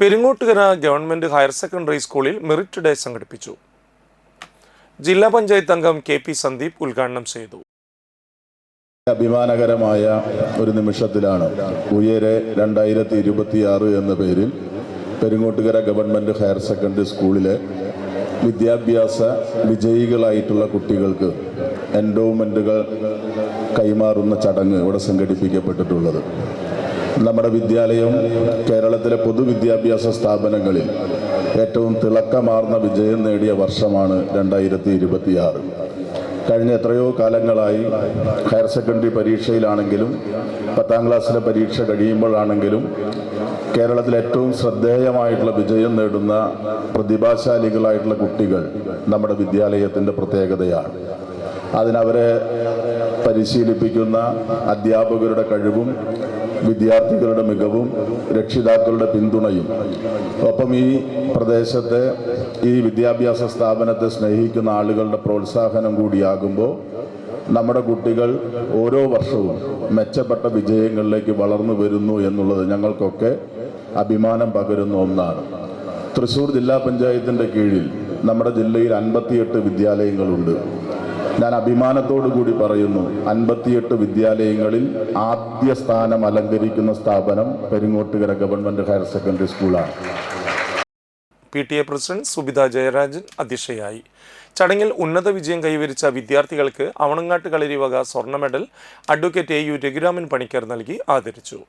Peringottukara government higher secondary സ്കൂളിൽ merit day സംഘടിപ്പിച്ചു. ജില്ലാ പഞ്ചായത്ത് അംഗം കെ.പി. സന്ദീപ് ഉദ്ഘാടനം ചെയ്തു. അഭിമാനകരമായ ഒരു നിമിഷത്തിലാണ് ഉയരെ 2026 എന്ന പേരിൽ പെരിങ്ങോട്ടുകര ഗവൺമെന്റ് ഹയർ സെക്കൻഡറി സ്കൂളിലെ വിദ്യാഭ്യാസ വിജയികളായിട്ടുള്ള കുട്ടികൾക്ക് എൻഡോവ്മെന്റുകൾ കൈമാറുന്ന ചടങ്ങ് ഇവിടെ സംഘടിപ്പിക്കപ്പെട്ടിട്ടുള്ളത്. നമ്മുടെ വിദ്യാലയം കേരളത്തിലെ പൊതുവിദ്യാഭ്യാസ സ്ഥാപനങ്ങളിൽ ഏറ്റവും തിളക്കമാർന്ന വിജയം നേടിയ വർഷമാണ് 2026. കഴിഞ്ഞ എത്രയോ കാലങ്ങളായി ഹയർ സെക്കൻഡറി പരീക്ഷയിലാണെങ്കിലും 10ാം ക്ലാസ്സിലെ പരീക്ഷ കഴിയുമ്പോഴാണെങ്കിലും കേരളത്തിൽ ഏറ്റവും ശ്രദ്ധേയമായിട്ടുള്ള വിജയം നേടുന്ന പ്രതിഭാശാലികളായിട്ടുള്ള കുട്ടികൾ നമ്മുടെ വിദ്യാലയത്തിൻ്റെ പ്രത്യേകതയാണ്. അതിനവരെ പരിശീലിപ്പിക്കുന്ന അധ്യാപകരുടെ കഴിവും വിദ്യാർത്ഥികളുടെ മികവും രക്ഷിതാക്കളുടെ പിന്തുണയും ഒപ്പം ഈ പ്രദേശത്തെ ഈ വിദ്യാഭ്യാസ സ്ഥാപനത്തെ സ്നേഹിക്കുന്ന ആളുകളുടെ പ്രോത്സാഹനം കൂടിയാകുമ്പോൾ നമ്മുടെ കുട്ടികൾ ഓരോ വർഷവും മെച്ചപ്പെട്ട വിജയങ്ങളിലേക്ക് വളർന്നു വരുന്നു എന്നുള്ളത് ഞങ്ങൾക്കൊക്കെ അഭിമാനം പകരുന്ന ഒന്നാണ്. തൃശ്ശൂർ ജില്ലാ പഞ്ചായത്തിൻ്റെ കീഴിൽ നമ്മുടെ ജില്ലയിൽ 58 വിദ്യാലയങ്ങളുണ്ട്. ഞാൻ അഭിമാനത്തോടു കൂടി പറയുന്നു, 58 വിദ്യാലയങ്ങളിൽ ആദ്യ സ്ഥാനം അലങ്കരിക്കുന്ന സ്ഥാപനം പെരിങ്ങോട്ടുകര ഗവൺമെന്റ് ഹയർ സെക്കൻഡറി സ്കൂളാണ്. PTA പ്രസിഡന്റ് സുബിത ജയരാജൻ അധ്യക്ഷയായി. ചടങ്ങിൽ ഉന്നത വിജയം കൈവരിച്ച വിദ്യാർത്ഥികൾക്ക് അവണങ്ങാട്ട് കളരി വക സ്വർണ്ണ medal advocate AU Raghuraman Panicker നൽകി ആദരിച്ചു.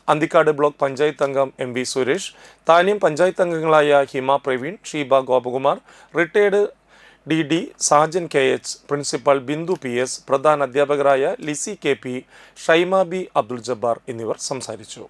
അന്തിക്കാട് ബ്ലോക്ക് പഞ്ചായത്ത് അംഗം MV സുരേഷ്, താന്യം പഞ്ചായത്ത് അംഗങ്ങളായ Hima Praveen, Sheeba Gopakumar, retired DD Sajan KH, principal Bindu PS, പ്രധാന അധ്യാപകരായ ലിസി KP, ഷൈമ B, അബ്ദുൾ ജബ്ബാർ എന്നിവർ സംസാരിച്ചു.